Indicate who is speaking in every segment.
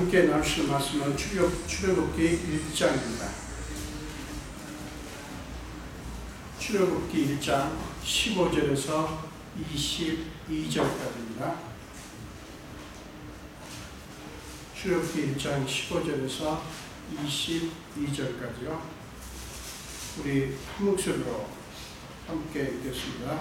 Speaker 1: 함께 나누실 말씀은 출애굽기 1장입니다. 출애굽기 1장 15절에서 22절까지입니다. 출애굽기 1장 15절에서 22절까지요. 우리 한 목소리로 함께 읽겠습니다.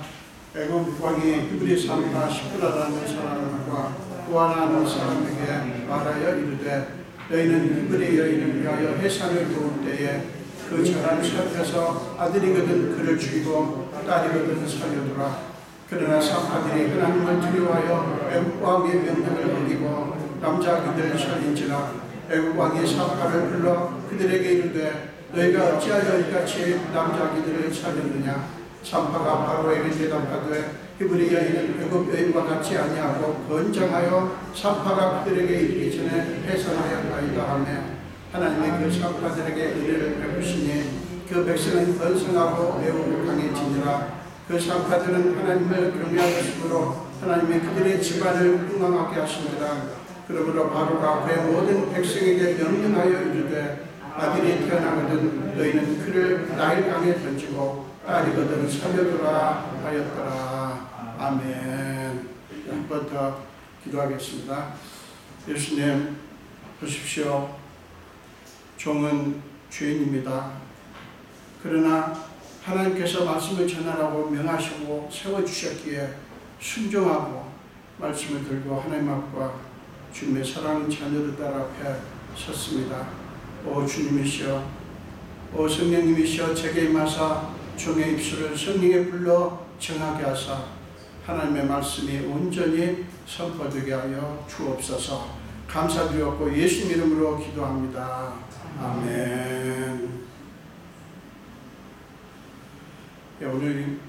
Speaker 1: 애굽 왕이 히브리 산파 시브라라는 사람과 부하라는 사람에게 말하여 이르되 너희는 히브리 여인을 위하여 해산을 도울 때에 그 자를 살펴서 아들이거든 그를 죽이고 딸이거든 살려두라. 그러나 산파들이 하나님을 두려워하여 애굽 왕의 명령을 어기고 남자아기들을 살린지라. 애굽 왕이 산파를 불러 그들에게 이르되 너희가 어찌하여 이같이 남자아기들을 살렸느냐. 산파가 바로에게 대답하되 히브리 여인은 애굽 여인과 같이 아니하고 건장하여 산파가 그들에게 이르기 전에 해산하였나이다 하며 하나님의 그 산파들에게 은혜를 베푸시니 그 백성은 번성하고 매우 강해지니라. 그 산파들은 하나님을 경외하였으므로 하나님의 그들의 집안을 흥왕하게 하시니라. 그러므로 바로가 그의 모든 백성에게 명령하여 이르되 아들이 태어나거든 너희는 그를 나일강에 던지고 딸이거든 살려두라 하였더라. 아멘. 한 번 더 기도하겠습니다. 예수님 보십시오. 종은 죄인입니다. 그러나 하나님께서 말씀을 전하라고 명하시고 세워주셨기에 순종하고 말씀을 들고 하나님 앞과 주님의 사랑하는 자녀들 딸 앞에 섰습니다. 오 주님이시여, 오 성령님이시여, 제게 임하사 종의 입술을 성령에 불러 정하게 하사 하나님의 말씀이 온전히 선포되게 하여 주옵소서. 감사드렸고 예수 이름으로 기도합니다. 아멘. 오늘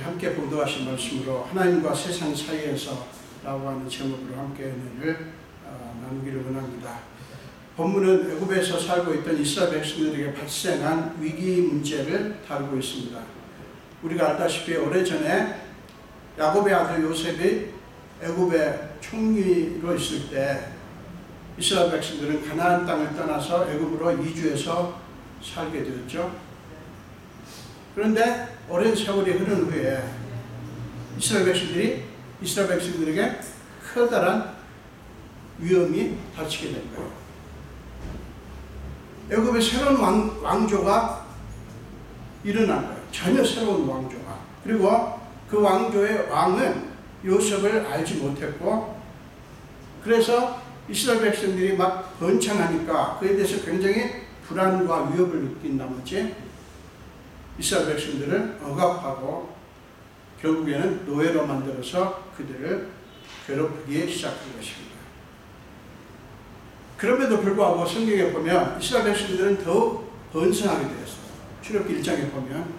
Speaker 1: 함께 보도하신 말씀으로 하나님과 세상 사이에서 라고 하는 제목으로 함께 은혜를 나누기를 원합니다. 본문은 애굽에서 살고 있던 이스라엘 백성들에게 발생한 위기 문제를 다루고 있습니다. 우리가 알다시피 오래전에 야곱의 아들 요셉이 애굽의 총리로 있을 때 이스라엘 백성들은 가나안 땅을 떠나서 애굽으로 이주해서 살게 되었죠. 그런데 오랜 세월이 흐른 후에 이스라엘 백성들에게 커다란 위험이 닥치게 된 거예요. 애굽의 새로운 왕조가 일어난 거예요. 전혀 새로운 왕조가. 그리고 그 왕조의 왕은 요셉을 알지 못했고, 그래서 이스라엘 백성들이 막 번창하니까 그에 대해서 굉장히 불안과 위협을 느낀 나머지 이스라엘 백성들을 억압하고 결국에는 노예로 만들어서 그들을 괴롭히기 시작한 것입니다. 그럼에도 불구하고 성경에 보면 이스라엘 백성들은 더욱 번성하게 되었어요. 출애굽기 1장에 보면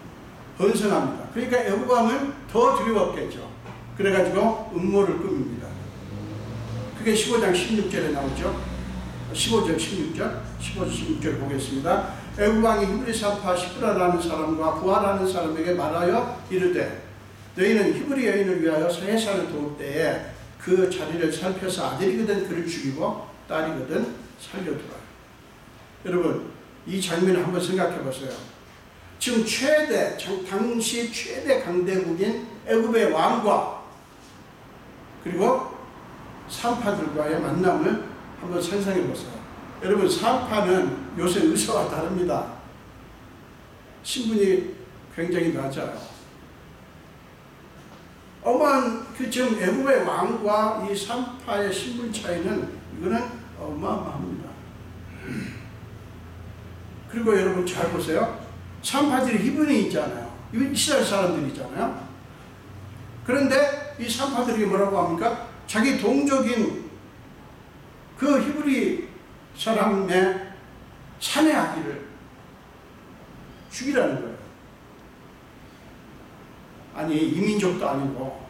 Speaker 1: 번성합니다. 그러니까 애굽 왕은 더 두려웠겠죠. 그래가지고 음모를 꾸밉니다. 그게 15장 16절에 나오죠. 15절 16절 보겠습니다. 애굽 왕이 히브리 산파 시브라라는 사람과 부하라는 사람에게 말하여 이르되 너희는 히브리 여인을 위하여 해산을 도울 때에 그 자리를 살펴서 아들이거든 그를 죽이고 딸이거든 살려두라. 여러분 이 장면을 한번 생각해 보세요. 지금 당시 최대 강대국인 애굽의 왕과 그리고 산파들과의 만남을 한번 상상해 보세요. 여러분 산파는 요새 의사와 다릅니다. 신분이 굉장히 낮아요. 어마한 지금 애굽의 왕과 이 산파의 신분 차이는 이거는 어마어마합니다. 그리고 여러분 잘 보세요. 산파들이 히브리 있잖아요. 이스라엘 사람들이잖아요. 그런데 이 산파들이 뭐라고 합니까? 자기 동족인 그 히브리 사람의 사내 아기를 죽이라는 거예요. 아니 이민족도 아니고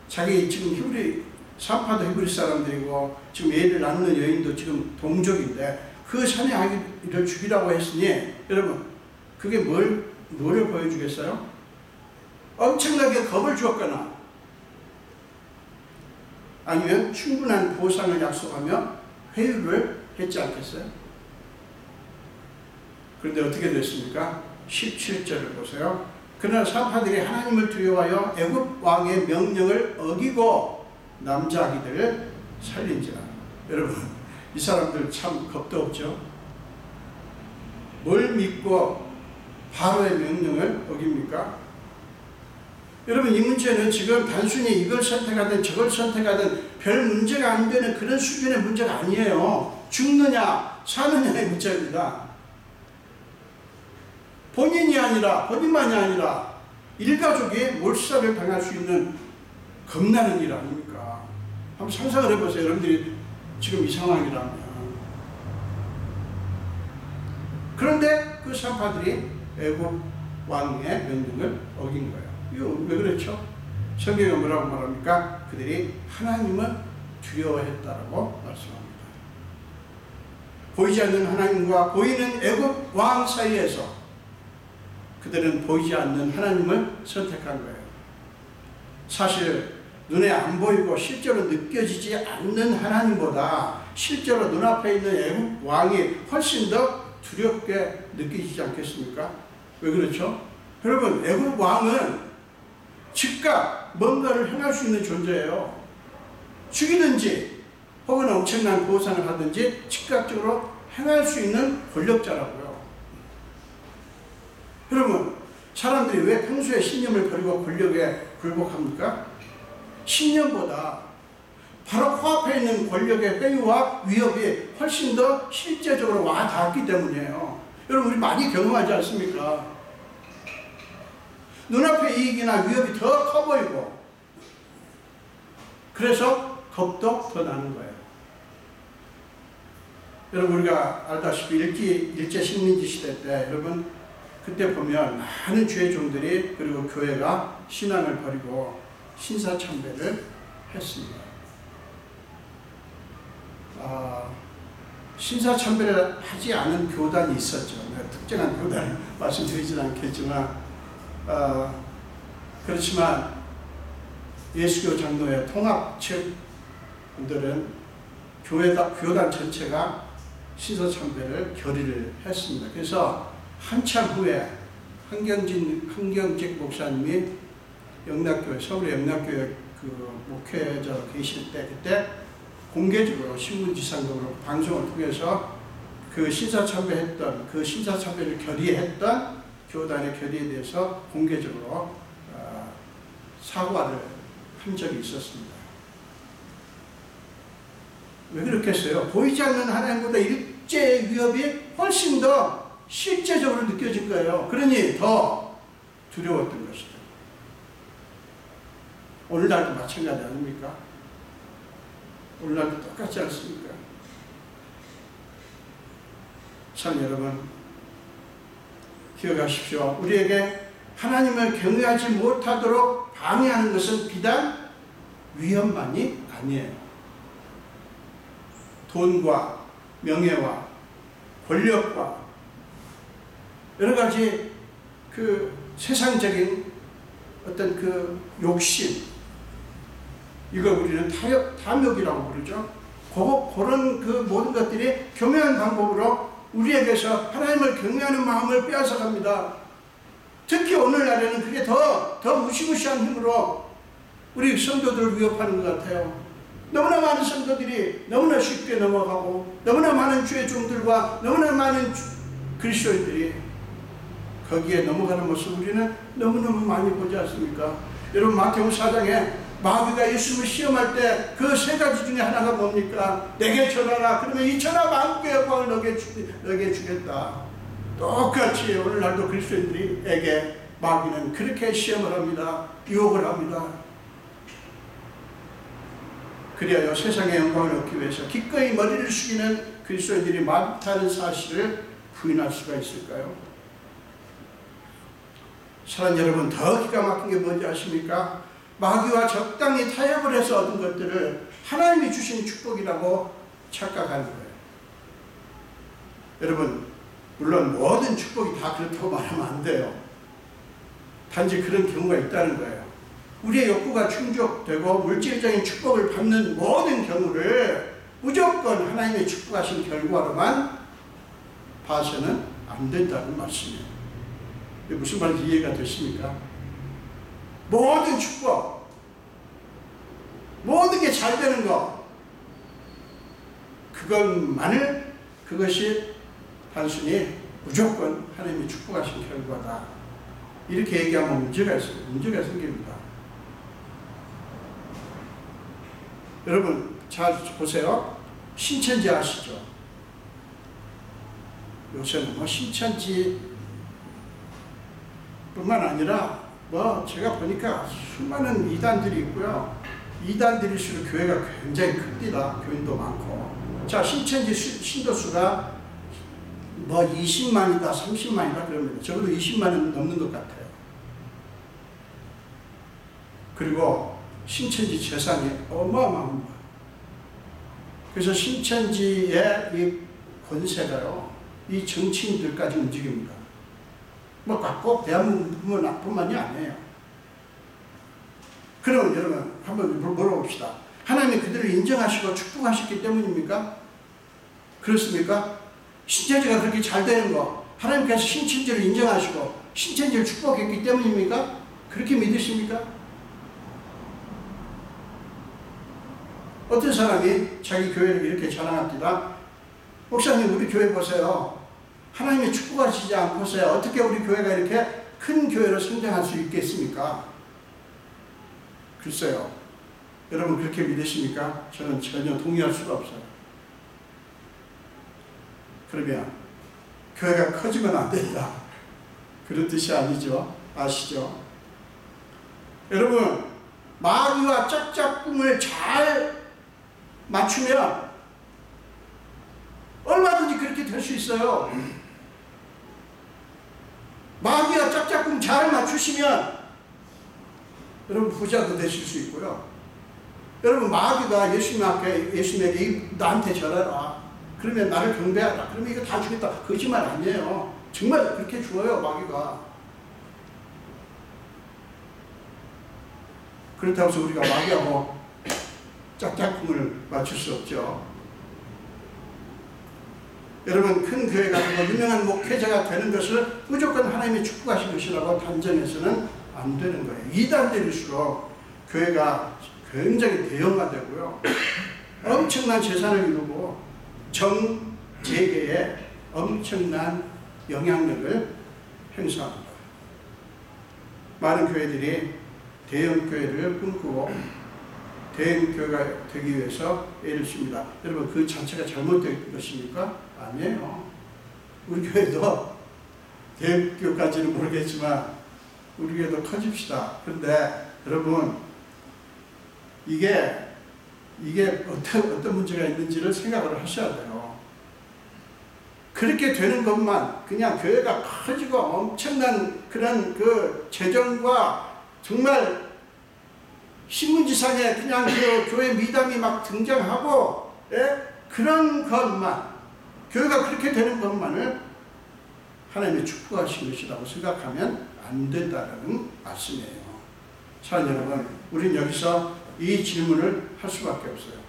Speaker 1: 자기 지금 산파도 히브리 사람들이고 지금 애를 낳는 여인도 지금 동족인데 그 사내 아기를 죽이라고 했으니 여러분 그게 뭐를 보여주겠어요? 엄청나게 겁을 주었거나 아니면 충분한 보상을 약속하며 회유를 했지 않겠어요? 그런데 어떻게 됐습니까? 17절을 보세요. 그러나 산파들이 하나님을 두려워하여 애굽 왕의 명령을 어기고 남자 아기들을 살린지라. 여러분, 이 사람들 참 겁도 없죠? 뭘 믿고 바로의 명령을 어깁니까? 여러분, 이 문제는 지금 단순히 이걸 선택하든 저걸 선택하든 별 문제가 안 되는 그런 수준의 문제가 아니에요. 죽느냐 사느냐의 문제입니다. 본인만이 아니라 일가족이 몰살을 당할 수 있는 겁나는 일 아닙니까? 한번 상상을 해보세요. 여러분들이 지금 이 상황이라면. 그런데 그 산파들이 애굽 왕의 명령을 어긴 거예요. 이거 왜 그렇죠? 성경에 뭐라고 말합니까? 그들이 하나님을 두려워했다라고 말씀합니다. 보이지 않는 하나님과 보이는 애굽 왕 사이에서 그들은 보이지 않는 하나님을 선택한 거예요. 사실 눈에 안 보이고 실제로 느껴지지 않는 하나님보다 실제로 눈앞에 있는 애굽 왕이 훨씬 더 두렵게 느껴지지 않겠습니까? 왜 그렇죠? 여러분, 애굽 왕은 즉각 뭔가를 행할 수 있는 존재예요. 죽이든지 혹은 엄청난 보상을 하든지 즉각적으로 행할 수 있는 권력자라고요. 여러분, 사람들이 왜 평소에 신념을 버리고 권력에 굴복합니까? 신념보다 바로 코앞에 있는 권력의 회유와 위협이 훨씬 더 실제적으로 와 닿았기 때문이에요. 여러분, 우리 많이 경험하지 않습니까? 눈앞의 이익이나 위협이 더 커 보이고 그래서 겁도 더 나는 거예요. 여러분, 우리가 알다시피 일제 식민지 시대 때 여러분 그때 보면 많은 주의 종들이 그리고 교회가 신앙을 버리고 신사참배를 했습니다. 신사참배를 하지 않은 교단이 있었죠. 특정한 교단을 말씀드리지는 않겠지만 그렇지만 예수교 장로회 통합 측들은 교단 전체가 신사참배를 결의를 했습니다. 그래서 한참 후에 한경직 목사님이 영락교회, 서울의 영락교회 그 목회자로 계실 때 그때 공개적으로 신문지상으로 방송을 통해서 그 신사참배했던 그 신사참배를 결의했던 교단의 결의에 대해서 공개적으로 사과를 한 적이 있었습니다. 왜 그렇겠어요? 보이지 않는 하나님보다 일제의 위협이 훨씬 더 실제적으로 느껴진 거예요. 그러니 더 두려웠던 것이죠. 오늘날도 마찬가지 아닙니까? 오늘날도 똑같지 않습니까? 참 여러분, 기억하십시오. 우리에게 하나님을 경외하지 못하도록 방해하는 것은 비단 위험만이 아니에요. 돈과 명예와 권력과 여러 가지 그 세상적인 어떤 그 욕심, 이걸 우리는 탐욕이라고 부르죠. 그런 그 모든 것들이 교묘한 방법으로 우리에게서 하나님을 경외하는 마음을 빼앗아갑니다. 특히 오늘날에는 그게 더 무시무시한 힘으로 우리 성도들을 위협하는 것 같아요. 너무나 많은 성도들이 너무나 쉽게 넘어가고 너무나 많은 주의 종들과 너무나 많은 그리스도인들이 거기에 넘어가는 모습 우리는 너무너무 많이 보지 않습니까? 여러분, 마태복음 4장에 마귀가 예수님을 시험할 때 그 세 가지 중에 하나가 뭡니까? 내게 전하라. 그러면 이 천하 만국의 영광을 너에게 주겠다. 똑같이 오늘날도 그리스도인들에게 마귀는 그렇게 시험을 합니다. 유혹을 합니다. 그리하여 세상의 영광을 얻기 위해서 기꺼이 머리를 숙이는 그리스도인들이 많다는 사실을 부인할 수가 있을까요? 사랑 여러분, 더 기가 막힌 게 뭔지 아십니까? 마귀와 적당히 타협을 해서 얻은 것들을 하나님이 주신 축복이라고 착각하는 거예요. 여러분, 물론 모든 축복이 다 그렇다고 말하면 안 돼요. 단지 그런 경우가 있다는 거예요. 우리의 욕구가 충족되고 물질적인 축복을 받는 모든 경우를 무조건 하나님의 축복하신 결과로만 봐서는 안 된다는 말씀이에요. 무슨 말인지 이해가 되십니까? 모든 축복, 모든 게 잘 되는 것, 그것이 단순히 무조건 하나님이 축복하신 결과다. 이렇게 얘기하면 문제가 있어요. 문제가 생깁니다. 여러분 잘 보세요. 신천지 아시죠? 요새는 뭐 신천지 뿐만 아니라 제가 보니까 수많은 이단들이 있고요. 이단들일수록 교회가 굉장히 큽니다. 교인도 많고. 자, 신천지 신도수가 20만이다, 30만이다 그럽니다. 적어도 20만은 넘는 것 같아요. 그리고 신천지 재산이 어마어마합니다. 그래서 신천지의 이 권세가요, 이 정치인들까지 움직입니다. 꼭 대한민국뿐만이 아니에요. 그러면 여러분 한번 물어봅시다. 하나님이 그들을 인정하시고 축복하셨기 때문입니까? 그렇습니까? 신천지가 그렇게 잘 되는 거 하나님께서 신천지를 인정하시고 신천지를 축복했기 때문입니까? 그렇게 믿으십니까? 어떤 사람이 자기 교회를 이렇게 자랑합니다. 목사님 우리 교회 보세요. 하나님의 축복하시지 않고서야 어떻게 우리 교회가 이렇게 큰 교회로 성장할 수 있겠습니까? 글쎄요. 여러분 그렇게 믿으십니까? 저는 전혀 동의할 수가 없어요. 그러면 교회가 커지면 안 된다. 그런 뜻이 아니죠. 아시죠? 여러분 마귀와 짝짝꿍을 잘 맞추면 얼마든지 그렇게 될 수 있어요. 마귀와 짝짝꿍 잘 맞추시면 여러분 부자도 되실 수 있고요. 여러분 마귀가 예수님에게 나한테 절하라. 그러면 나를 경배하라. 그러면 이거 다 주겠다. 거짓말 아니에요. 정말 그렇게 주어요 마귀가. 그렇다고 해서 우리가 마귀하고 짝짝꿍을 맞출 수 없죠. 여러분 큰 교회가 되고 유명한 목회자가 되는 것을 무조건 하나님이 축복하신 것이라고 단정해서는 안 되는 거예요. 이단들일수록 교회가 굉장히 대형화되고요. 엄청난 재산을 이루고 정, 재계에 엄청난 영향력을 행사합니다. 많은 교회들이 대형 교회를 꿈꾸고 대형 교회가 되기 위해서 애를 씁니다. 여러분 그 자체가 잘못된 것입니까? 아니에요. 우리 교회도 대형 교회까지는 모르겠지만 우리 교회도 커집시다. 그런데 여러분 이게 어떤 문제가 있는지를 생각을 하셔야 돼요. 그렇게 되는 것만 그냥 교회가 커지고 엄청난 그런 그 재정과 정말 신문지상에 그냥 그 교회 미담이 막 등장하고 그런 것만 교회가 그렇게 되는 것만을 하나님의 축복하신 것이라고 생각하면 안 된다는 말씀이에요. 사랑하는 여러분, 우리는 여기서 이 질문을 할 수밖에 없어요.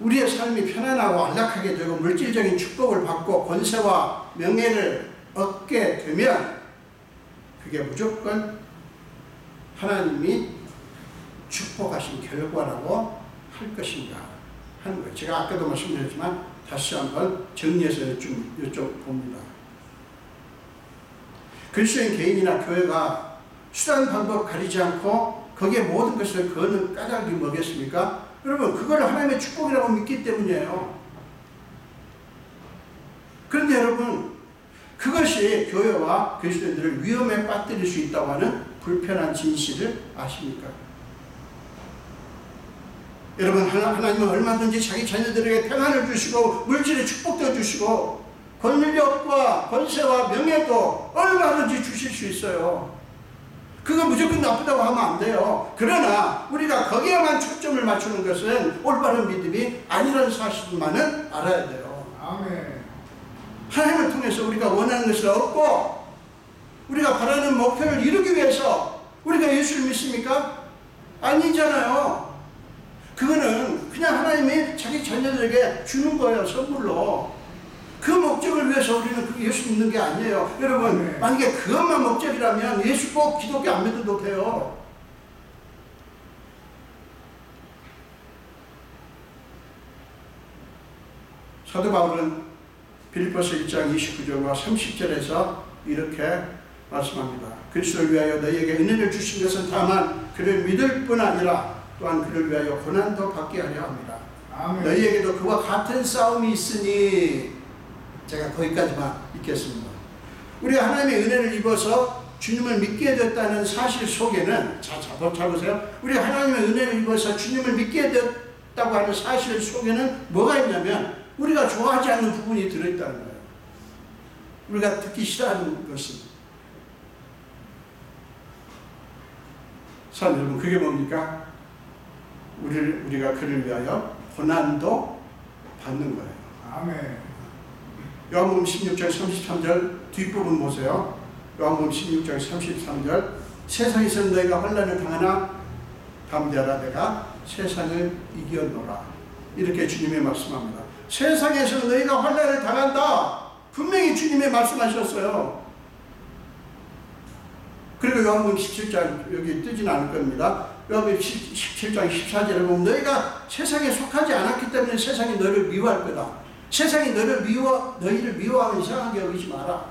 Speaker 1: 우리의 삶이 편안하고 안락하게 되고 물질적인 축복을 받고 권세와 명예를 얻게 되면 그게 무조건 하나님이 축복하신 결과라고 할 것인가 하는 거예요. 제가 아까도 말씀드렸지만 다시 한번 정리해서 여쭤봅니다. 그리스도인 개인이나 교회가 수단 방법 가리지 않고 거기에 모든 것을 거는 까닭이 뭐겠습니까? 여러분 그걸 하나님의 축복이라고 믿기 때문이에요. 그런데 여러분 그것이 교회와 그리스도인들을 위험에 빠뜨릴 수 있다고 하는 불편한 진실을 아십니까? 여러분 하나님은 얼마든지 자기 자녀들에게 평안을 주시고 물질의 축복도 주시고 권력과 권세와 명예도 얼마든지 주실 수 있어요. 그거 무조건 나쁘다고 하면 안 돼요. 그러나 우리가 거기에만 초점을 맞추는 것은 올바른 믿음이 아니라는 사실만은 알아야 돼요.
Speaker 2: 아멘.
Speaker 1: 하나님을 통해서 우리가 원하는 것을 얻고 우리가 바라는 목표를 이루기 위해서 우리가 예수를 믿습니까? 아니잖아요. 그거는 그냥 하나님이 자기 자녀들에게 주는 거예요. 선물로. 그 목적을 위해서 우리는 예수 믿는 게 아니에요. 여러분, 만약에 그것만 목적이라면 예수 꼭 기독교 안 믿어도 돼요. 사도 바울은 빌립보서 1장 29절과 30절에서 이렇게 말씀합니다. 그리스도를 위하여 너희에게 은혜를 주신 것은 다만 그를 믿을 뿐 아니라 또한 그를 위하여 고난도 받게 하려 합니다. 아멘. 너희에게도 그와 같은 싸움이 있으니, 제가 거기까지만 읽겠습니다. 우리가 하나님의 은혜를 입어서 주님을 믿게 됐다는 사실 속에는, 잘 보세요. 우리가 하나님의 은혜를 입어서 주님을 믿게 됐다고 하는 사실 속에는 뭐가 있냐면 우리가 좋아하지 않는 부분이 들어있다는 거예요. 우리가 듣기 싫어하는 것은. 사람 여러분, 그게 뭡니까? 우리가 그를 위하여 고난도 받는 거예요. 아멘. 요한복음 16장 33절 뒷부분 보세요. 요한복음 16장 33절 세상에서는 너희가 환난을 당하나 담대하라, 내가 세상을 이겼노라. 이렇게 주님이 말씀합니다. 세상에서는 너희가 환난을 당한다. 분명히 주님이 말씀하셨어요. 그리고 요한복음 17장, 여기 뜨진 않을 겁니다. 요한복음 17장 14절에 보면 너희가 세상에 속하지 않았기 때문에 세상이 너희를 미워할 거다. 세상이 너희를 미워하면 이상하게 여기지 마라.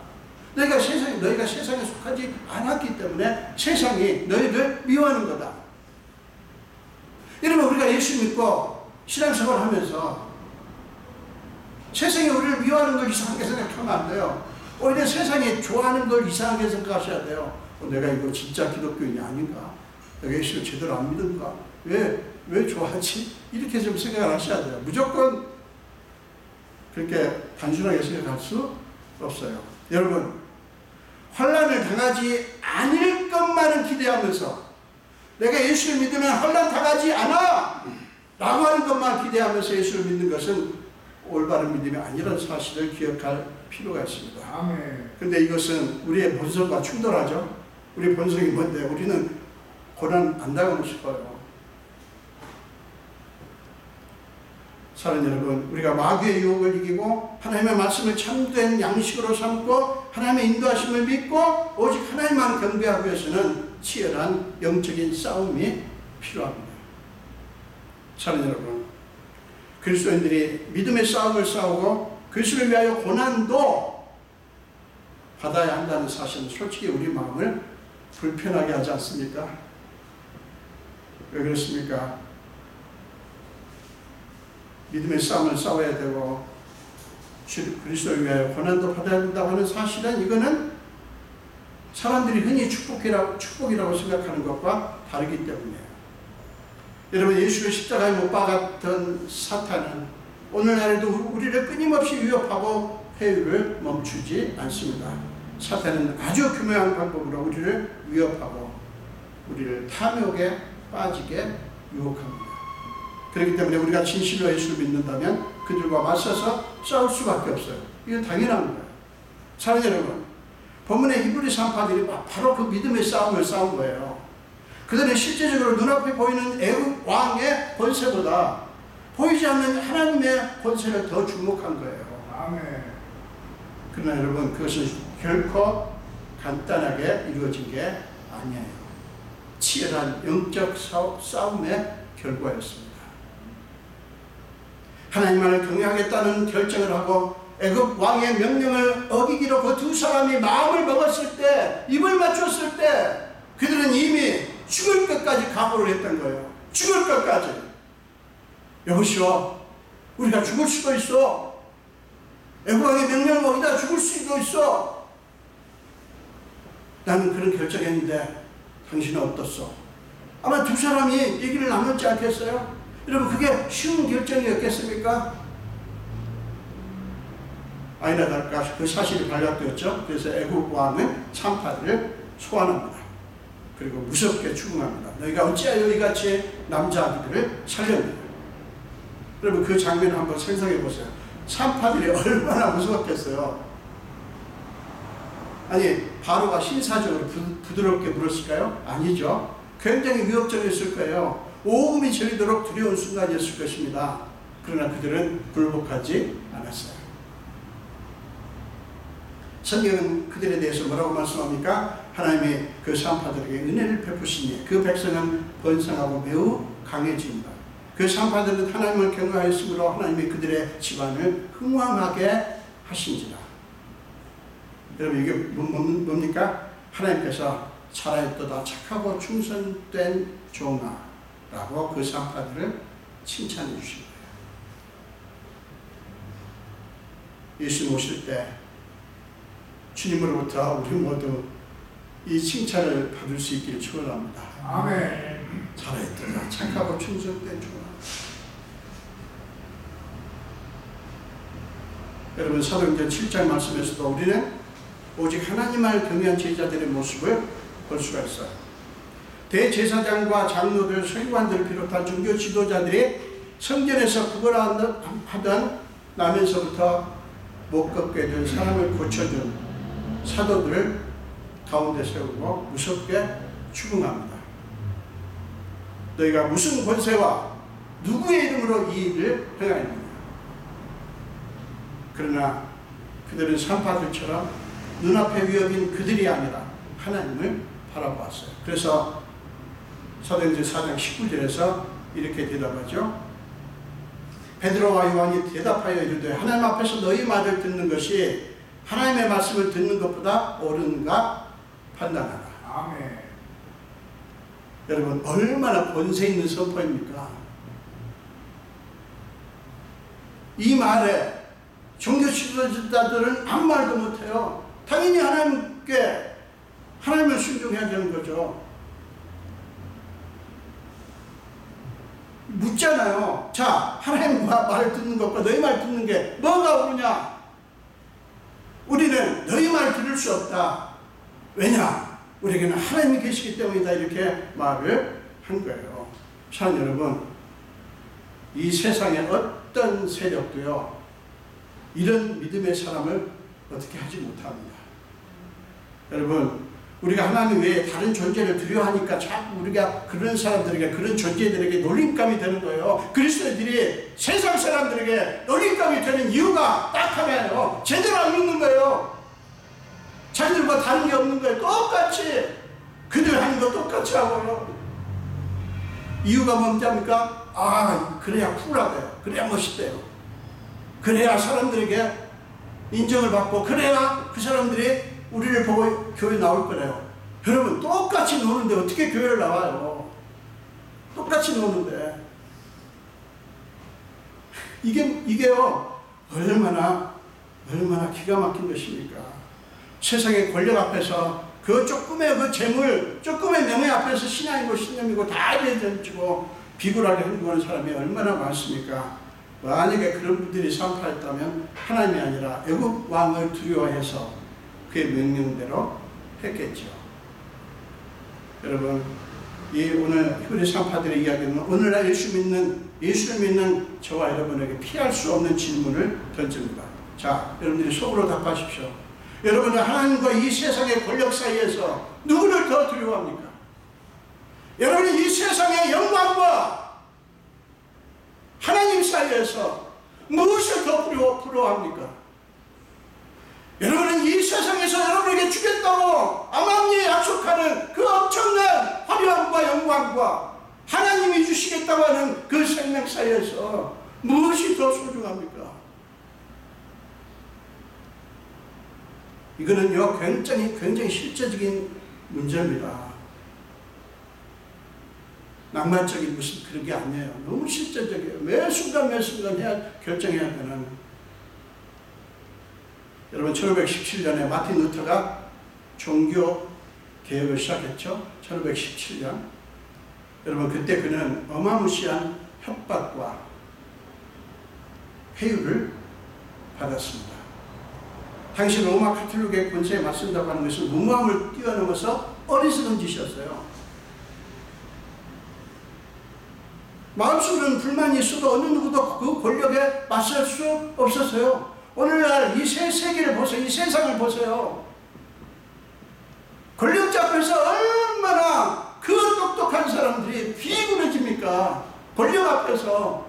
Speaker 1: 너희가 세상에 속하지 않았기 때문에 세상이 너희를 미워하는 거다. 여러분, 우리가 예수 믿고 신앙생활 하면서 세상이 우리를 미워하는 걸 이상하게 생각하면 안 돼요. 오히려 세상이 좋아하는 걸 이상하게 생각하셔야 돼요. 내가 이거 진짜 기독교인이 아닌가? 내가 예수를 제대로 안 믿은가? 왜 좋아하지? 이렇게 좀 생각을 하셔야 돼요. 무조건 그렇게 단순하게 생각할 수 없어요. 여러분, 환난을 당하지 않을 것만은 기대하면서, 내가 예수를 믿으면 환난 당하지 않아! 라고 하는 것만 기대하면서 예수를 믿는 것은 올바른 믿음이 아니라는 사실을 기억할 필요가 있습니다. 아멘. 근데 이것은 우리의 본성과 충돌하죠. 우리 본성이 뭔데? 우리는 고난 안 당하고 싶어요. 사랑 여러분, 우리가 마귀의 유혹을 이기고 하나님의 말씀을 참된 양식으로 삼고 하나님의 인도하심을 믿고 오직 하나님만 경배하기 위해서는 치열한 영적인 싸움이 필요합니다. 사랑 여러분, 그리스도인들이 믿음의 싸움을 싸우고 그리스도를 위하여 고난도 받아야 한다는 사실은 솔직히 우리 마음을 불편하게 하지 않습니까? 왜 그렇습니까? 믿음의 싸움을 싸워야 되고 그리스도를 위하여 고난도 받아야 된다고 하는 사실은, 이거는 사람들이 흔히 축복이라고 생각하는 것과 다르기 때문이에요. 여러분, 예수를 십자가에 못 박았던 사탄은 오늘날에도 우리를 끊임없이 위협하고 회유를 멈추지 않습니다. 사탄은 아주 교묘한 방법으로 우리를 위협하고 우리를 탐욕에 빠지게 유혹합니다. 그렇기 때문에 우리가 진실로 예수를 믿는다면 그들과 맞서서 싸울 수밖에 없어요. 이건 당연한 거예요. 사랑 여러분, 본문의 히브리 산파들이 바로 그 믿음의 싸움을 싸운 거예요. 그들은 실제적으로 눈앞에 보이는 애굽 왕의 권세보다 보이지 않는 하나님의 권세를 더 주목한 거예요. 아멘. 그러나 여러분, 그것은 결코 간단하게 이루어진 게 아니에요. 치열한 영적 싸움의 결과였습니다. 하나님만을 경외하겠다는 결정을 하고 애굽 왕의 명령을 어기기로 그 두 사람이 마음을 먹었을 때, 입을 맞췄을 때 그들은 이미 죽을 것까지 각오를 했던 거예요. 죽을 것까지. 여보시오, 우리가 죽을 수도 있어. 애굽 왕의 명령을 어기다 죽을 수도 있어. 나는 그런 결정했는데 당신은 어떻소? 아마 두 사람이 얘기를 나눴지 않겠어요? 여러분, 그게 쉬운 결정이었겠습니까? 아니나 다를까 그 사실이 발각되었죠. 그래서 애굽 왕은 산파들을 소환합니다. 그리고 무섭게 추궁합니다. 너희가 어찌하여 이같이 남자 아기들을 살렸느냐? 여러분, 그 장면을 한번 상상해 보세요. 산파들이 얼마나 무서웠겠어요. 아니, 바로가 신사적으로 부드럽게 물었을까요? 아니죠. 굉장히 위협적이었을 거예요. 오금이 저리도록 두려운 순간이었을 것입니다. 그러나 그들은 굴복하지 않았어요. 성경은 그들에 대해서 뭐라고 말씀합니까? 하나님이 그 산파들에게 은혜를 베푸시니 그 백성은 번성하고 매우 강해집니다. 그 산파들은 하나님을 경외하였으므로 하나님이 그들의 집안을 흥왕하게 하신지라. 여러분 이게 뭡니까? 하나님께서 살아있도다 착하고 충성된 종아 라고 그 산파들을 칭찬해 주신 거예요. 예수님 오실 때 주님으로부터 우리 모두 이 칭찬을 받을 수 있기를 축원합니다.
Speaker 2: 아멘.
Speaker 1: 살아있도다 착하고 충성된 종아. 여러분 사도행전 7장 말씀에서도 우리는 오직 하나님을 경외한 제자들의 모습을 볼 수가 있어요. 대제사장과 장로들, 서기관들을 비롯한 종교 지도자들이 성전에서 구걸하던 나면서부터 못 걷게 된 사람을 고쳐준 사도들을 가운데 세우고 무섭게 추궁합니다. 너희가 무슨 권세와 누구의 이름으로 이 일을 행하였느냐. 그러나 그들은 산파들처럼 눈앞의 위협인 그들이 아니라 하나님을 바라보았어요. 그래서 사도행전 4장 19절에서 이렇게 대답하죠. 베드로와 요한이 대답하여 이르되 하나님 앞에서 너희 말을 듣는 것이 하나님의 말씀을 듣는 것보다 옳은가 판단하라.
Speaker 2: 아멘.
Speaker 1: 여러분 얼마나 권세 있는 선포입니까? 이 말에 종교 지도자들은 아무 말도 못해요. 당연히 하나님을 순종해야 되는 거죠. 묻잖아요. 자, 하나님 말을 듣는 것과 너희 말 듣는 게 뭐가 옳으냐? 우리는 너희 말 들을 수 없다. 왜냐? 우리에게는 하나님이 계시기 때문이다. 이렇게 말을 한 거예요. 사랑하는 여러분, 이 세상의 어떤 세력도요, 이런 믿음의 사람을 어떻게 하지 못합니다. 여러분, 우리가 하나님 외에 다른 존재를 두려워하니까 자꾸 우리가 그런 사람들에게, 그런 존재들에게 놀림감이 되는 거예요. 그리스도인들이 세상 사람들에게 놀림감이 되는 이유가 딱 하나예요. 제대로 안 믿는 거예요. 자기들과 다른 게 없는 거예요. 똑같이 그들 하는 거 똑같이 하고요. 이유가 뭔지합니까? 아, 그래야 쿨하대요. 그래야 멋있대요. 그래야 사람들에게 인정을 받고, 그래야 그 사람들이 우리를 보고 교회 나올 거래요. 여러분, 똑같이 노는데 어떻게 교회를 나와요? 똑같이 노는데. 이게요, 얼마나 기가 막힌 것입니까? 세상의 권력 앞에서 그 조금의 그 재물, 조금의 명예 앞에서 신앙이고 신념이고 다 이해되고 비굴하게 행동하는 사람이 얼마나 많습니까? 만약에 그런 분들이 산파했다면 하나님이 아니라 애국 왕을 두려워해서 그의 명령대로 했겠죠. 여러분, 이 오늘 히브리 산파들의 이야기는 오늘날 예수를 믿는 저와 여러분에게 피할 수 없는 질문을 던집니다. 자, 여러분들이 속으로 답하십시오. 여러분은 하나님과 이 세상의 권력 사이에서 누구를 더 두려워합니까? 여러분은 이 세상의 영광과 하나님 사이에서 무엇을 더 부러워합니까? 여러분은 이 세상에서 여러분에게 주겠다고 아마니에 약속하는 그 엄청난 화려함과 영광과 하나님이 주시겠다고 하는 그 생명 사이에서 무엇이 더 소중합니까? 이거는요, 굉장히 실제적인 문제입니다. 낭만적인 무슨 그런 게 아니에요. 너무 실제적이에요. 매 순간 결정해야 되는. 여러분, 1517년에 마틴 루터가 종교 개혁을 시작했죠. 1517년. 여러분, 그때 그는 어마무시한 협박과 회유를 받았습니다. 당시 로마 카톨릭의 권세에 맞선다고 하는 것은 무모함을 뛰어넘어서 어리석은 짓이었어요. 마음속으로는 불만이 있어도 어느 누구도 그 권력에 맞설 수 없었어요. 오늘날 이 새 세계를 보세요. 이 세상을 보세요. 권력자 앞에서 얼마나 그 똑똑한 사람들이 비굴해집니까? 되니까 권력 앞에서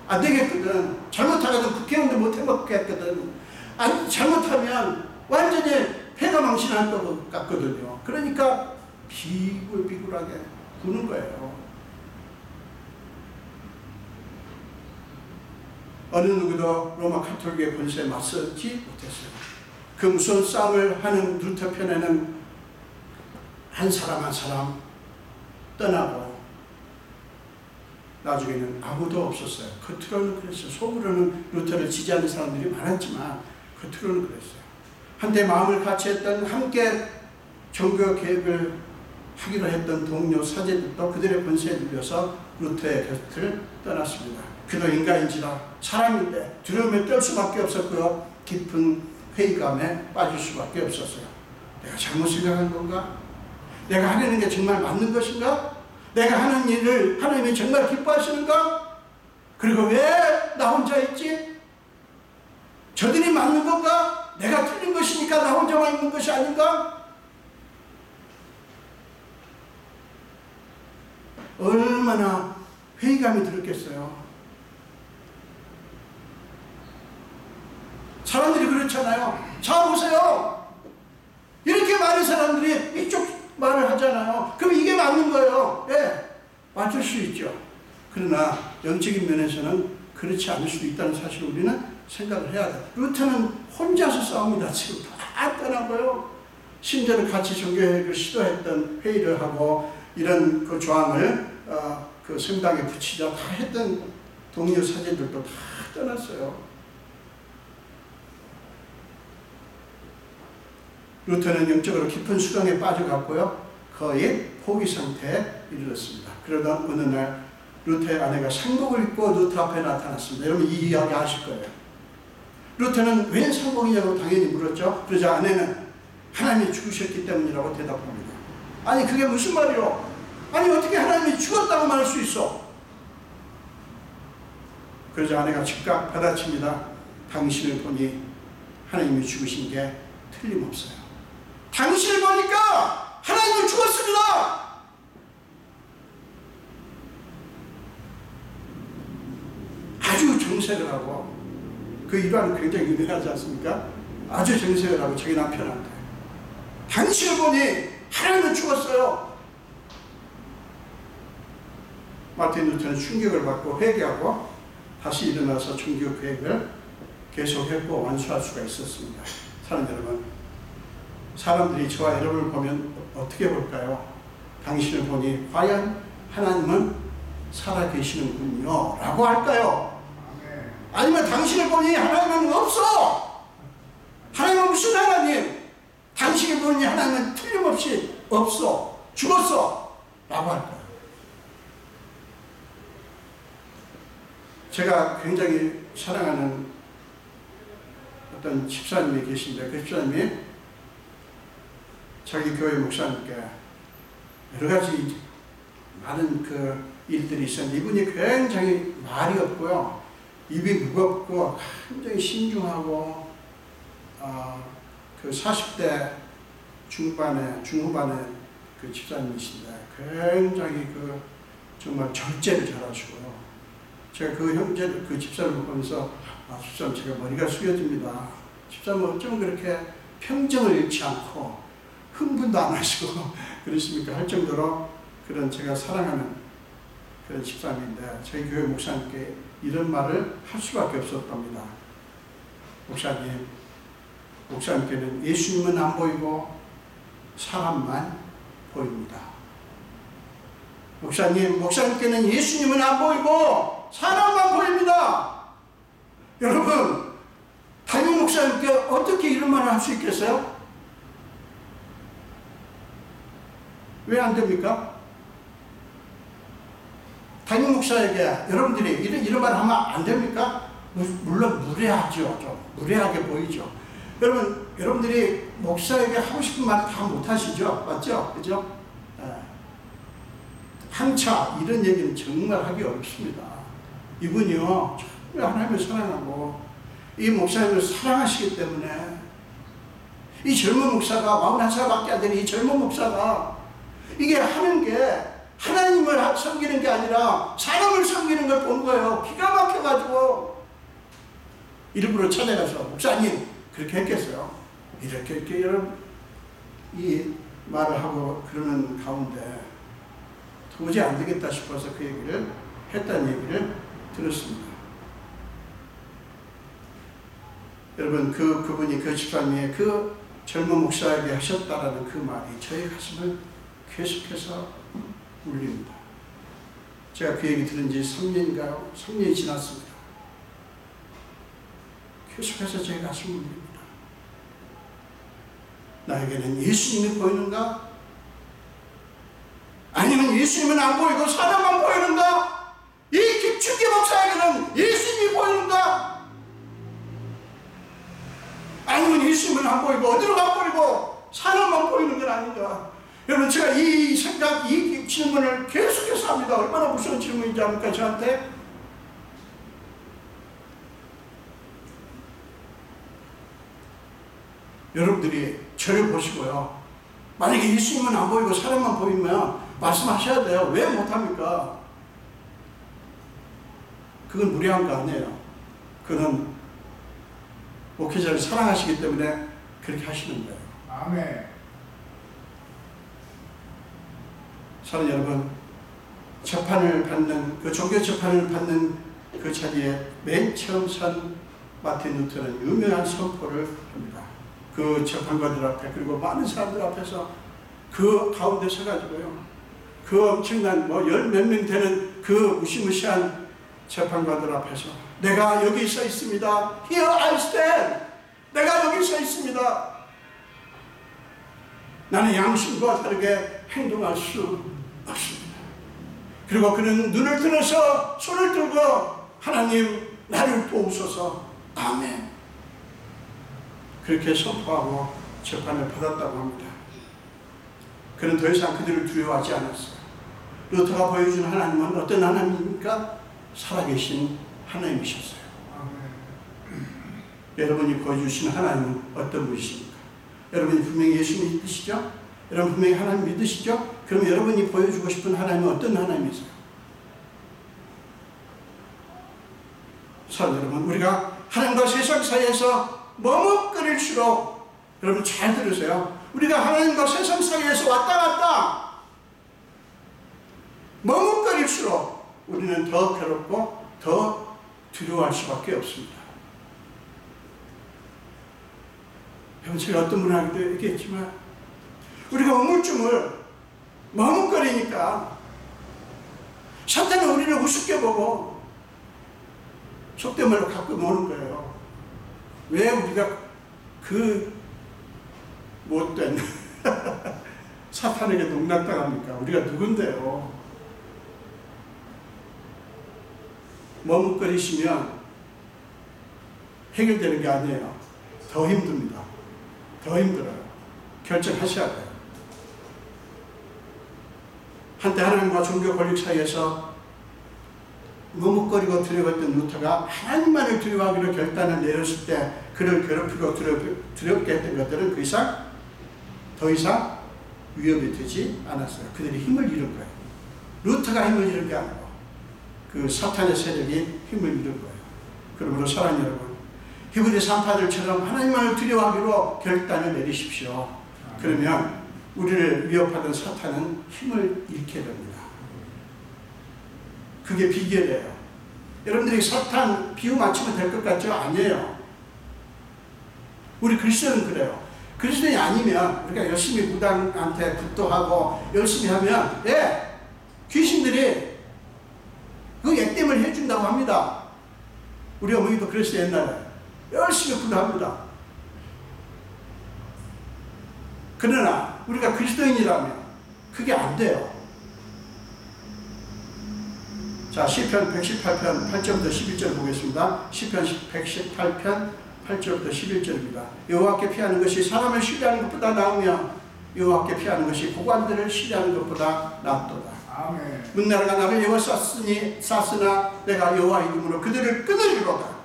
Speaker 1: 안 되겠거든. 잘못하거든 국회의원도 못 해먹겠거든. 아니, 잘못하면 완전히 패가 망신할 것 같거든요. 그러니까 비굴비굴하게 구는 거예요. 어느 누구도 로마 가톨릭의 권세에 맞서지 못했어요. 그 무서운 싸움을 하는 루터 편에는 한 사람 한 사람 떠나고 나중에는 아무도 없었어요. 겉으로는 그랬어요. 속으로는 루터를 지지하는 사람들이 많았지만 겉으로는 그랬어요. 한때 마음을 같이 했던, 함께 종교 개혁을 하기로 했던 동료 사제들도 그들의 권세에 눌려서 루터의 곁을 떠났습니다. 그도 인간인지라 사람인데 두려움에 떨 수밖에 없었고요. 깊은 회의감에 빠질 수밖에 없었어요. 내가 잘못 생각한 건가? 내가 하려는 게 정말 맞는 것인가? 내가 하는 일을 하나님이 정말 기뻐하시는가? 그리고 왜 나 혼자 있지? 저들이 맞는 건가? 내가 틀린 것이니까 나 혼자만 있는 것이 아닌가? 얼마나 회의감이 들었겠어요. 사람들이 그렇잖아요. 자 보세요. 이렇게 많은 사람들이 이쪽 말을 하잖아요. 그럼 이게 맞는 거예요. 예, 맞을 수 있죠. 그러나 영적인 면에서는 그렇지 않을 수도 있다는 사실을 우리는 생각을 해야 돼요. 루터는 혼자서 싸웁니다. 지금 다 떠나고요. 심지어는 같이 종교개혁을 시도했던, 회의를 하고 이런 그 조항을 그 성당에 붙이자 다 했던 동료 사제들도 다 떠났어요. 루터는 영적으로 깊은 수렁에 빠져갔고요. 거의 포기 상태에 이르렀습니다. 그러던 어느 날 루터의 아내가 상복을 입고 루터 앞에 나타났습니다. 여러분 이 이야기 아실 거예요. 루터는 왜 상복이냐고 당연히 물었죠. 그러자 아내는 하나님이 죽으셨기 때문이라고 대답합니다. 아니 그게 무슨 말이요? 아니 어떻게 하나님이 죽었다고 말할 수 있어? 그러자 아내가 즉각 받아칩니다. 당신을 보니 하나님이 죽으신 게 틀림없어요. 당신을 보니까 하나님은 죽었습니다. 아주 정색을 하고, 그 일화는 굉장히 유명하지 않습니까? 아주 정색을 하고 자기 남편한테 당신을 보니 하나님은 죽었어요. 마틴 루터는 충격을 받고 회개하고 다시 일어나서 종교 계획을 계속했고 완수할 수가 있었습니다. 사랑하는 여러분, 사람들이 저와 여러분을 보면 어떻게 볼까요? 당신을 보니 과연 하나님은 살아계시는군요 라고 할까요? 아니면 당신을 보니 하나님은 없어! 하나님은 무슨 하나님? 당신을 보니 하나님은 틀림없이 없어! 죽었어! 라고 할까요? 제가 굉장히 사랑하는 어떤 집사님이 계신데, 그 집사님이 자기 교회 목사님께 여러 가지 많은 그 일들이 있었는데, 이분이 굉장히 말이 없고요, 입이 무겁고 굉장히 신중하고 그 40대 중후반의 그 집사님이신데 굉장히 그 정말 절제를 잘하시고요. 제가 그 형제들, 그 집사님을 보면서 집사님 제가 머리가 숙여집니다. 집사님 어쩜 그렇게 평정을 잃지 않고 흥분도 안 하시고 그러십니까? 할 정도로 그런 제가 사랑하는 그런 집사님인데, 저희 교회 목사님께 이런 말을 할 수밖에 없었답니다. 목사님께는 예수님은 안 보이고 사람만 보입니다. 목사님께는 예수님은 안 보이고 사람만 보입니다. 여러분, 담임 목사님께 어떻게 이런 말을 할 수 있겠어요? 왜 안 됩니까? 담임 목사에게 여러분들이 이런 말 하면 안 됩니까? 물론 무례하죠. 좀 무례하게 보이죠. 여러분들이 목사에게 하고 싶은 말 다 못하시죠? 맞죠? 그죠? 한차 이런 얘기는 정말 하기 어렵습니다. 이분이요, 정말 하나님을 사랑하고 이 목사님을 사랑하시기 때문에 이 젊은 목사가 41살밖에 안 되는 이 젊은 목사가 이게 하는 게 하나님을 섬기는 게 아니라 사람을 섬기는 걸 본 거예요. 기가 막혀가지고 일부러 찾아가서 목사님 그렇게 했겠어요. 이렇게 여러분 이 말을 하고 그러는 가운데 도저히 안 되겠다 싶어서 그 얘기를 했다는 얘기를 들었습니다. 여러분 그분이 그 집사님이 그 젊은 목사에게 하셨다라는 그 말이 저의 가슴을 계속해서 울립니다. 제가 그 얘기 들은 지 3년인가요? 3년이 지났습니다. 계속해서 제 가슴을 울립니다. 나에게는 예수님이 보이는가? 아니면 예수님은 안 보이고 사람만 보이는가? 이 김충기 목사에게는 예수님이 보이는가? 아니면 예수님은 안 보이고 어디로 안 보이고 사람만 보이는 건 아닌가? 여러분 제가 이 생각, 이 질문을 계속해서 합니다. 얼마나 무서운 질문인지 압니까 저한테? 여러분들이 저를 보시고요. 만약에 예수님은 안 보이고 사람만 보이면 말씀하셔야 돼요. 왜 못합니까? 그건 무례한 거 아니에요. 그건 목회자를 사랑하시기 때문에 그렇게 하시는 거예요.
Speaker 2: 아멘.
Speaker 1: 사랑 여러분, 재판을 받는 그 종교 재판을 받는 그 자리에 맨 처음 선 마틴 루터는 유명한 선포를 합니다. 그 재판관들 앞에 그리고 많은 사람들 앞에서 그 가운데 서가지고요. 그 엄청난 열 몇 명 되는 그 무시무시한 재판관들 앞에서 내가 여기 서 있습니다. Here I stand. 내가 여기 서 있습니다. 나는 양심과 다르게 행동할 수 없습니다. 그리고 그는 눈을 들어서 손을 들고 하나님 나를 도우소서. 아멘. 그렇게 선포하고 재판을 받았다고 합니다. 그는 더 이상 그들을 두려워하지 않았어요. 루터가 보여준 하나님은 어떤 하나님입니까? 살아계신 하나님이셨어요. 여러분이 보여주신 하나님은 어떤 분이십니까? 여러분이 분명히 예수 믿으시죠? 여러분 분명히 하나님 믿으시죠? 그럼 여러분이 보여주고 싶은 하나님은 어떤 하나님이세요? 사랑 여러분, 우리가 하나님과 세상 사이에서 머뭇거릴수록, 여러분 잘 들으세요. 우리가 하나님과 세상 사이에서 왔다 갔다 머뭇거릴수록 우리는 더 괴롭고 더 두려워할 수밖에 없습니다. 여러분 제가 어떤 분한테 얘기했지만 우리가 우물쭈물 머뭇거리니까 사탄은 우리를 우습게 보고 속된 말로 가끔 오는 거예요. 왜 우리가 그 못된 사탄에게 농락당합니까? 우리가 누군데요? 머뭇거리시면 해결되는 게 아니에요. 더 힘듭니다. 더 힘들어요. 결정하셔야 돼요. 한때 하나님과 종교 권력 사이에서 머뭇거리고 두려웠던 루터가 하나님만을 두려워하기로 결단을 내렸을 때 그를 괴롭히고 두렵게 했던 것들은 더 이상 위협이 되지 않았어요. 그들이 힘을 잃은 거예요. 루터가 힘을 잃은 게 아니고 그 사탄의 세력이 힘을 잃은 거예요. 그러므로 사랑하는 여러분, 히브리 산파들처럼 하나님만을 두려워하기로 결단을 내리십시오. 그러면 우리를 위협하던 사탄은 힘을 잃게 됩니다. 그게 비결이에요. 여러분들이 사탄 비유 맞추면 될 것 같죠? 아니에요. 우리 그리스도는 그래요. 그리스도인이 아니면 우리가 열심히 무당한테 굿도하고 열심히 하면 귀신들이 그 액땜을 해준다고 합니다. 우리 어머니도 그랬어요. 옛날에 열심히 굿도합니다. 그러나 우리가 그리스도인이라면 그게 안 돼요. 자, 시편 118편 8절부터 11절 보겠습니다. 시편 118편 8절부터 11절입니다. 여호와께 피하는 것이 사람을 신뢰하는 것보다 나으며 여호와께 피하는 것이 고관들을 신뢰하는 것보다 낫도다.
Speaker 2: 아멘.
Speaker 1: 문나라가 나를 에워쌌으나 내가 여호와 이름으로 그들을 끊으리로다.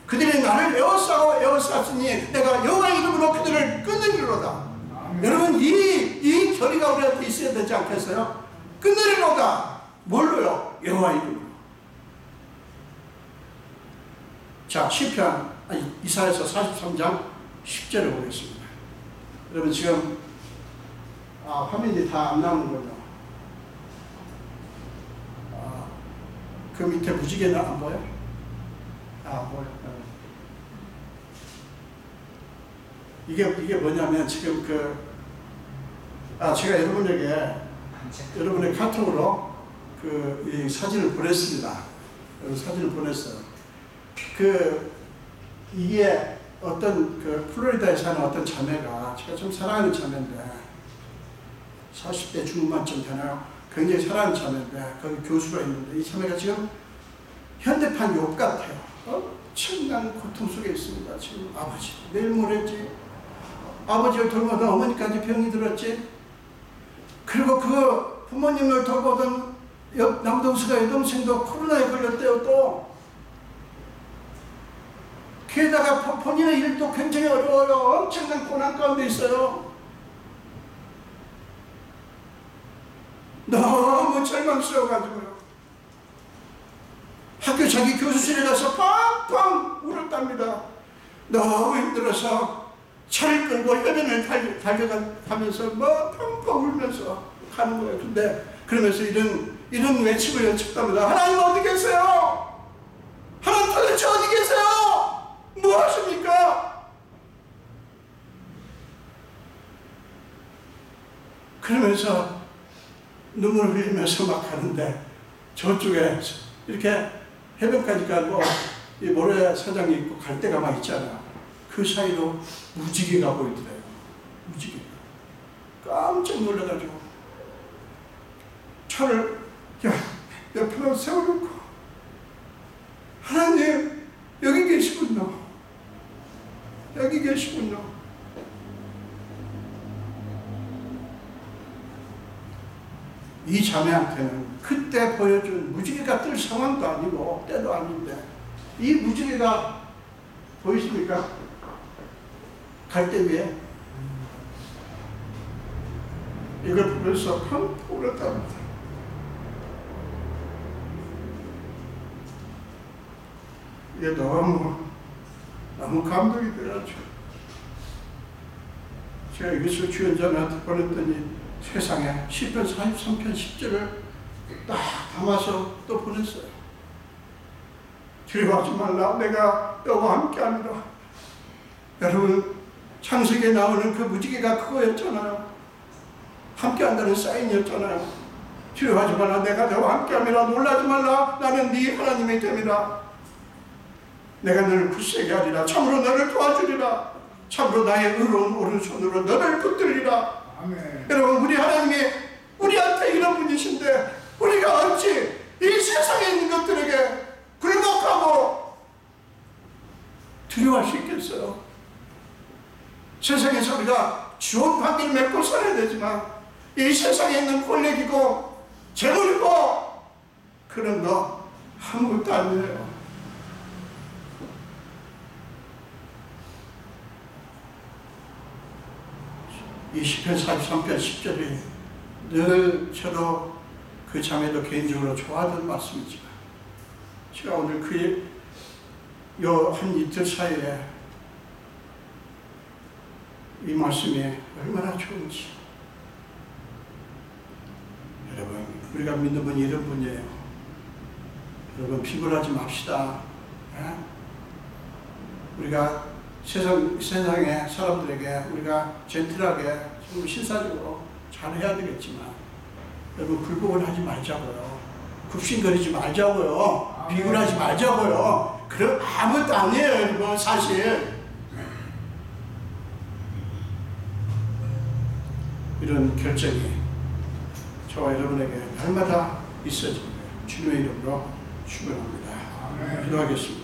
Speaker 1: 그들이 나를 에워쌌으니 내가 여호와 이름으로 그들을 끊으리로다. 여러분 이 결의가 우리한테 있어야 되지 않겠어요? 끊으리로다. 뭘로요? 여호와 이름으로. 자, 이사야서 43장 10절을 보겠습니다. 여러분 지금 화면이 다 안 나오는군요. 그 밑에 무지개는 안 보여? 보여. 이게 뭐냐면 지금 제가 여러분의 카톡으로 이 사진을 보냈습니다. 사진을 보냈어요. 이게 어떤 플로리다에 사는 어떤 자매가, 제가 좀 사랑하는 자매인데 40대 중반쯤 되나요? 굉장히 사랑하는 자매인데 거기 교수가 있는데 이 자매가 지금 현대판 욕 같아요. 엄청난 고통 속에 있습니다. 지금 아버지 내일 모레지, 아버지를 돌보던 어머니까지 병이 들었지, 그리고 그 부모님을 돌보던 남동생과 여동생도 코로나에 걸렸대요. 또 게다가 본인의 일도 굉장히 어려워요. 엄청난 고난 가운데 있어요. 너무 절망스러워가지고요. 학교 자기 교수실에 가서 팡팡 울었답니다. 너무 힘들어서 차를 끌고 해변을 달려가면서 팡팡 울면서 가는 거예요. 근데 그러면서 이런 외침을 외쳤답니다. 하나님 어디 계세요? 하나님 도대체 어디 계세요? 뭐 하십니까? 그러면서 눈물을 흘리면서 막 가는데 저쪽에 이렇게 해변까지 가고 이 모래사장이 있고 갈대가 막 있잖아요. 그 사이로 무지개가 보이더래요. 무지개가. 깜짝 놀라가지고 차를 옆으로 세워놓고 하나님 여기 계시군요. 여기 계시군요. 이 자매한테는 그때 보여준 무지개가 뜰 상황도 아니고 때도 아닌데 이 무지개가 보이십니까? 갈대 위에 이걸 보면서 펑 울었답니다. 이게 너무 감동이 돼가지고 제가 이것을 주연자한테 보냈더니 세상에 시편 43편 10절을 딱 담아서 또 보냈어요. 두려워하지 말라, 내가 너와 함께합니다. 여러분 창세기에 나오는 그 무지개가 그거였잖아요. 함께한다는 사인이었잖아요. 두려워하지 말라, 내가 너와 함께합니다. 놀라지 말라, 나는 네 하나님이 됩니다. 내가 너를 굳세게 하리라. 참으로 너를 도와주리라. 참으로 나의 의로운 오른손으로 너를 붙들리라. 아멘. 여러분 우리 하나님이 우리한테 이런 분이신데 우리가 어찌 이 세상에 있는 것들에게 굴복하고 두려워할 수 있겠어요? 세상에서 우리가 좋은 관계를 맺고 살아야 되지만 이 세상에 있는 권력이고 재물이고 그런 거 아무것도 아니에요. 이 시편 43편 10절이 늘 저도 그 자매도 개인적으로 좋아하던 말씀이지만 제가 오늘 한 이틀 사이에 이 말씀이 얼마나 좋은지. 여러분 우리가 믿는 분이 이런 분이에요. 여러분 비굴하지 맙시다. 우리가 세상의 사람들에게 우리가 젠틀하게 신사적으로 잘해야 되겠지만 여러분 굴복을 하지 말자고요. 굽신거리지 말자고요. 비굴하지 말자고요. 그럼 아무것도 아니에요. 여러분 사실 이런 결정이 저와 여러분에게 날마다 있어지는 거예요. 주님의 이름으로 축원합니다. 기도하겠습니다.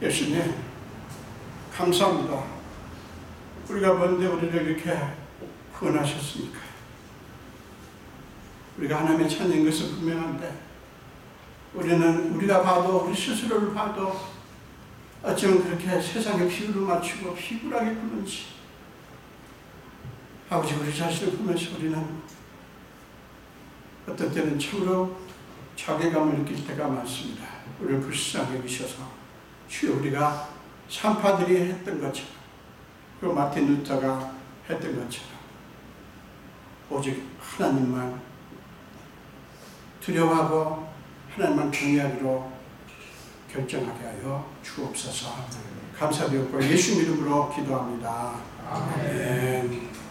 Speaker 1: 예수님 감사합니다. 우리가 뭔데 우리를 이렇게 구원하셨습니까? 우리가 하나님의 자녀인 것은 분명한데 우리가 봐도 우리 스스로를 봐도 어쩌면 그렇게 세상에 비유를 맞추고 비굴하게 구는지 아버지, 우리 자신을 보면서 우리는 어떤 때는 참으로 자괴감을 느낄 때가 많습니다. 우리를 불쌍히 여기셔서 주여, 우리가 산파들이 했던 것처럼, 그리고 마틴 루터가 했던 것처럼 오직 하나님만 두려워하고 하나님만 경외하기로 결정하게 하여 주옵소서. 감사드리고 예수 이름으로 기도합니다. 아멘.